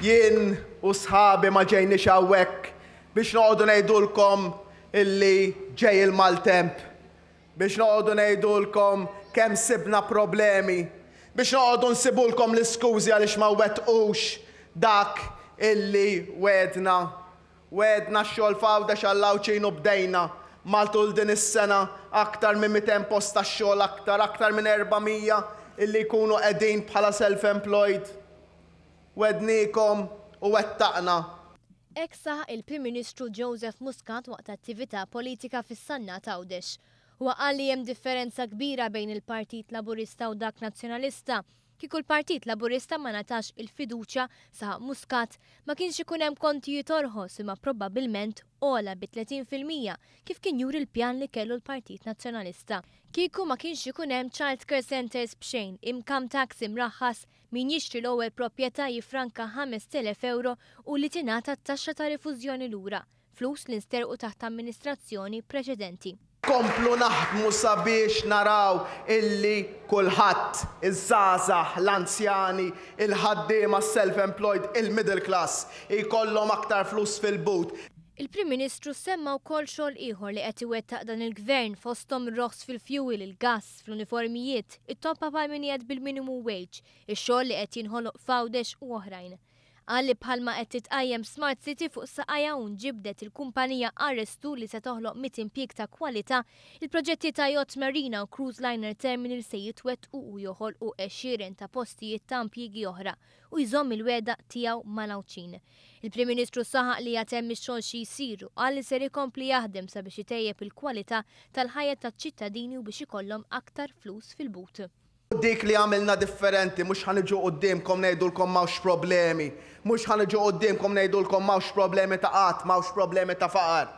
Jien u sħabi ma ġejniex hawnhekk biex noqogħdu ngħidulkom illi ġej il-maltemp, biex noqogħdu ngħidulkom kemm sibna problemi, biex noqogħdu nsibulkom l-iskużi għaliex ma wettqux dak illi wedna. Wedna x-xogħol f'Għawdex għall-Għawdxin u bdejna matul din is-sena aktar minn 200 post tax-xogħol aktar minn 400 illi jkunu qegħdin bħala self-employed. Wednikom u wettaqna. Hekk saħaq il-Prim Ministru Joseph Muscat waqt attività politika fis-Sannat Għawdex. Huwa qal li hemm differenza kbira bejn il-Partit Laburista u dak Nazzjonalista. Kieku l-Partit Laburista ma natax il-fiduċja saħaq Muscat ma kienx ikun hemm kontijiet orħos imma probabbilment ola bi 30% kif kien juri l-pjan li kellu l-Partit Nazzjonalista. Kieku ma kienx ikun hemm child care centers b'xejn, income tax imraħħas, min jixtri l-ewwel proprjetà jifranka 5,000 euro u li tingħata t-taxxa ta' rifużjoni lura, flus li nsterqu taħt amministrazzjoni preċedenti. Komplu naħdmu sabiex naraw illi kulħadd, iż-żgħażagħ, l-anzjani, il-ħaddiema self-employed, il-middle class, jkollhom aktar flus fil-but. Il-Prim Ministru semma wkoll xogħol ieħor li qed iwettaq dan il-Gvern fosthom ir-roħs fil-fjuwil, il-gass, fl-uniformijiet, it-toppa pal min qiegħed bil-minimum wage, ix-xogħol li qed jinħoloq f'Għawdex u oħrajn. Għalli bħalma qed titqajjem Smart City fuq saqajja u nġibdet il-kumpanija Arrestu li se toħloq 100 impjieg ta' kwalità, il-proġetti ta' yacht marina u cruise liner terminal se jitwettqu u joħolqu 20 ta' postijiet ta' impjiegi oħra u jżomm il-weda tiegħu mal-Għawdxin. Il-Prim Ministru saħaq li għad hemm ix-xogħol xi jsiru qal li ser ikompli jaħdem sabiex itejjeb il-kwalità tal-ħajja taċ-ċittadini u biex ikollhom aktar flus fil-but. Dik li għamilna differenti, mhux ħaniġu qudiemkom ngħidulkom m'hawnx problemi, mhux ħaniġu qudiemkom ngħidulkom m'hawnx problemi ta' qatt, m'hawnx problemi ta' faqar.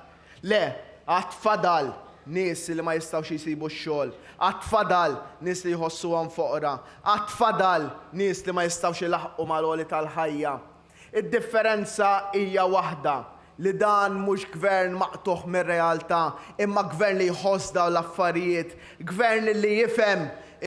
Le, għad fadal nies li ma jistgħux jsibu x-xogħol, għad fadal nies li jħossuhom foqra, għad fadal nies li ma jistgħux ilaħqu mal-għoli tal-ħajja. Id-differenza hija waħda, li dan mhux gvern maqtuħ mir-realtà, imma gvern li jħoss dawn l-affarijiet, gvern li jifhem